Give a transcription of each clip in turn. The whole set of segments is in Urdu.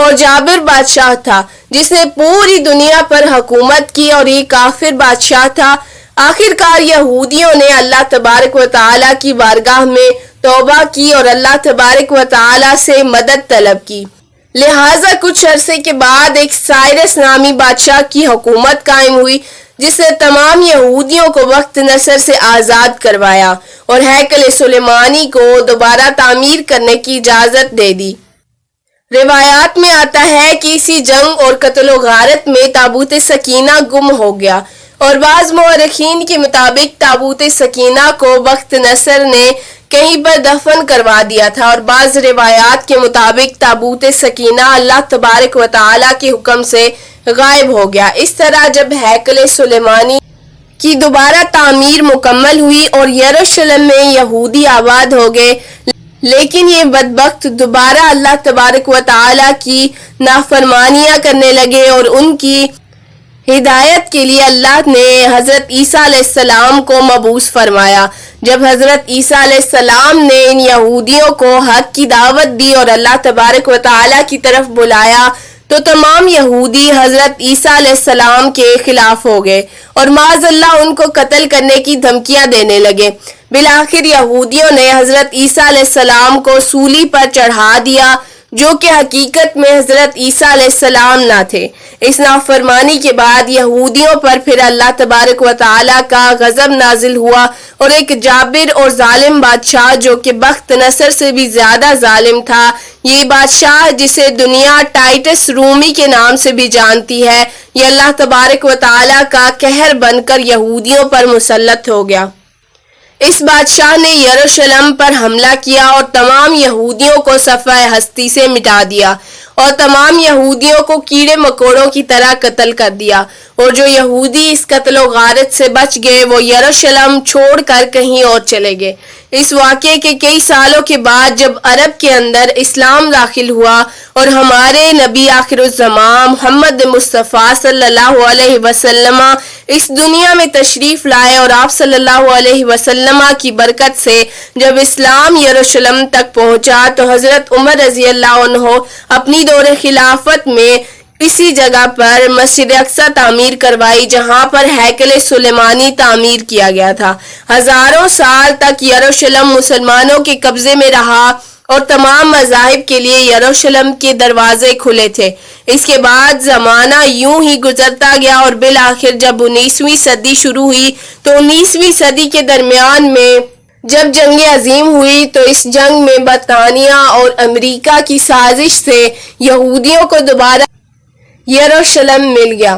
اور جابر بادشاہ تھا جس نے پوری دنیا پر حکومت کی اور یہ کافر بادشاہ تھا۔ آخر کار یہودیوں نے اللہ تبارک و تعالیٰ کی بارگاہ میں توبہ کی اور اللہ تبارک و تعالیٰ سے مدد طلب کی۔ لہٰذا کچھ عرصے کے بعد ایک سائرس نامی بادشاہ کی حکومت قائم ہوئی جس نے تمام یہودیوں کو وقت نصر سے آزاد کروایا اور ہیکل سلیمانی کو دوبارہ تعمیر کرنے کی اجازت دے دی۔ روایات میں آتا ہے کہ اسی جنگ اور قتل و غارت میں تابوت سکینہ گم ہو گیا، اور بعض مورخین کے مطابق تابوت سکینہ کو وقت نصر نے کہیں پر دفن کروا دیا تھا، اور بعض روایات کے مطابق تابوت سکینہ اللہ تبارک و تعالیٰ کے حکم سے غائب ہو گیا۔ اس طرح جب ہیکل سلیمانی کی دوبارہ تعمیر مکمل ہوئی اور یروشلم میں یہودی آباد ہو گئے، لیکن یہ بدبخت دوبارہ اللہ تبارک و تعالیٰ کی نافرمانیاں کرنے لگے، اور ان کی ہدایت کے لیے اللہ نے حضرت عیسیٰ علیہ السلام کو مبعوث فرمایا۔ جب حضرت عیسیٰ علیہ السلام نے ان یہودیوں کو حق کی دعوت دی اور اللہ تبارک و تعالیٰ کی طرف بلایا تو تمام یہودی حضرت عیسیٰ علیہ السلام کے خلاف ہو گئے اور معاذ اللہ ان کو قتل کرنے کی دھمکیاں دینے لگے۔ بالآخر یہودیوں نے حضرت عیسیٰ علیہ السلام کو سولی پر چڑھا دیا، جو کہ حقیقت میں حضرت عیسیٰ علیہ السلام نہ تھے۔ اس نافرمانی کے بعد یہودیوں پر پھر اللہ تبارک و تعالیٰ کا غضب نازل ہوا، اور ایک جابر اور ظالم بادشاہ جو کہ بخت نصر سے بھی زیادہ ظالم تھا، یہ بادشاہ جسے دنیا ٹائٹس رومی کے نام سے بھی جانتی ہے، یہ اللہ تبارک و تعالیٰ کا قہر بن کر یہودیوں پر مسلط ہو گیا۔ اس بادشاہ نے یروشلم پر حملہ کیا اور تمام یہودیوں کو صفحہ ہستی سے مٹا دیا، اور تمام یہودیوں کو کیڑے مکوڑوں کی طرح قتل کر دیا، اور جو یہودی اس قتل و غارت سے بچ گئے وہ یروشلم چھوڑ کر کہیں اور چلے گئے۔ اس واقعے کے کئی سالوں کے بعد جب عرب کے اندر اسلام داخل ہوا اور ہمارے نبی آخر الزمان محمد مصطفیٰ صلی اللہ علیہ وسلم اس دنیا میں تشریف لائے، اور آپ صلی اللہ علیہ وسلم کی برکت سے جب اسلام یروشلم تک پہنچا تو حضرت عمر رضی اللہ عنہ اپنی دور خلافت میں اسی جگہ پر مسجد اقصی تعمیر کروائی جہاں پر ہیکل سلیمانی تعمیر کیا گیا تھا۔ ہزاروں سال تک یروشلم مسلمانوں کے قبضے میں رہا اور تمام مذاہب کے لیے یروشلم کے دروازے کھلے تھے۔ اس کے بعد زمانہ یوں ہی گزرتا گیا، اور بالآخر جب 19ویں صدی شروع ہوئی تو 19ویں صدی کے درمیان میں جب جنگ عظیم ہوئی تو اس جنگ میں برطانیہ اور امریکہ کی سازش سے یہودیوں کو دوبارہ یروشلم مل گیا،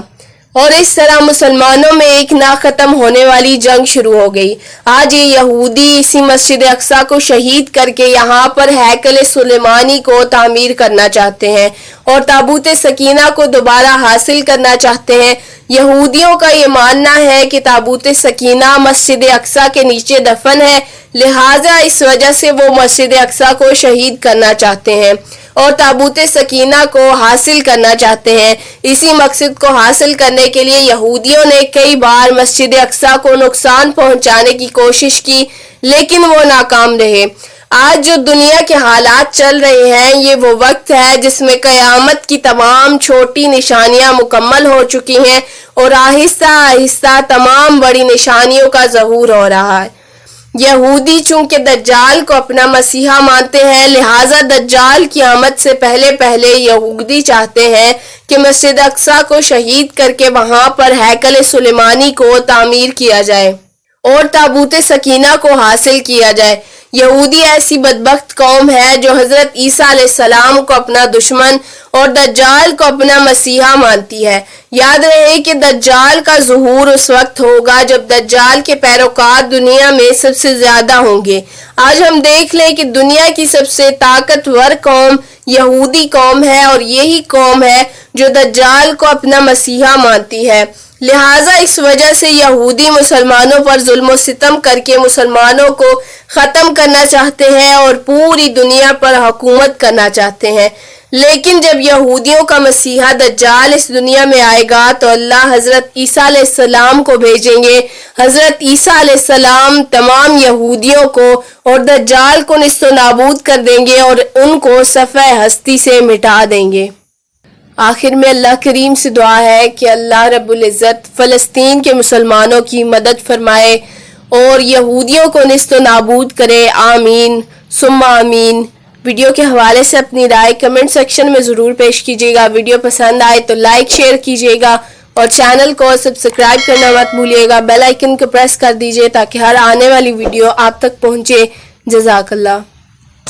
اور اس طرح مسلمانوں میں ایک نہ ختم ہونے والی جنگ شروع ہو گئی۔ آج یہ یہودی اسی مسجد اقصی کو شہید کر کے یہاں پر ہیکل سلیمانی کو تعمیر کرنا چاہتے ہیں اور تابوت سکینہ کو دوبارہ حاصل کرنا چاہتے ہیں۔ یہودیوں کا یہ ماننا ہے کہ تابوت سکینہ مسجد اقصی کے نیچے دفن ہے، لہٰذا اس وجہ سے وہ مسجد اقصی کو شہید کرنا چاہتے ہیں اور تابوت سکینہ کو حاصل کرنا چاہتے ہیں۔ اسی مقصد کو حاصل کرنے کے لیے یہودیوں نے کئی بار مسجد اقصی کو نقصان پہنچانے کی کوشش کی، لیکن وہ ناکام رہے۔ آج جو دنیا کے حالات چل رہے ہیں یہ وہ وقت ہے جس میں قیامت کی تمام چھوٹی نشانیاں مکمل ہو چکی ہیں اور آہستہ آہستہ تمام بڑی نشانیوں کا ظہور ہو رہا ہے۔ یہودی چونکہ دجال کو اپنا مسیحا مانتے ہیں، لہٰذا دجال کی آمد سے پہلے یہودی چاہتے ہیں کہ مسجد اقصی کو شہید کر کے وہاں پر ہیکل سلیمانی کو تعمیر کیا جائے اور تابوت سکینہ کو حاصل کیا جائے۔ یہودی ایسی بدبخت قوم ہے جو حضرت عیسیٰ علیہ السلام کو اپنا دشمن اور دجال کو اپنا مسیحا مانتی ہے۔ یاد رہے کہ دجال کا ظہور اس وقت ہوگا جب دجال کے پیروکار دنیا میں سب سے زیادہ ہوں گے۔ آج ہم دیکھ لیں کہ دنیا کی سب سے طاقتور قوم یہودی قوم ہے، اور یہی قوم ہے جو دجال کو اپنا مسیحا مانتی ہے۔ لہٰذا اس وجہ سے یہودی مسلمانوں پر ظلم و ستم کر کے مسلمانوں کو ختم کرنا چاہتے ہیں اور پوری دنیا پر حکومت کرنا چاہتے ہیں۔ لیکن جب یہودیوں کا مسیحا دجال اس دنیا میں آئے گا تو اللہ حضرت عیسیٰ علیہ السلام کو بھیجیں گے۔ حضرت عیسیٰ علیہ السلام تمام یہودیوں کو اور دجال کو نیست و نابود کر دیں گے اور ان کو صفحہ ہستی سے مٹا دیں گے۔ آخر میں اللہ کریم سے دعا ہے کہ اللہ رب العزت فلسطین کے مسلمانوں کی مدد فرمائے اور یہودیوں کو نیست و نابود کرے، آمین ثم آمین۔ ویڈیو کے حوالے سے اپنی رائے کمنٹ سیکشن میں ضرور پیش کیجیے گا۔ ویڈیو پسند آئے تو لائک شیئر کیجیے گا اور چینل کو سبسکرائب کرنا مت بھولیے گا، بیل آئیکن کو پریس کر دیجیے تاکہ ہر آنے والی ویڈیو آپ تک پہنچے۔ جزاک اللہ۔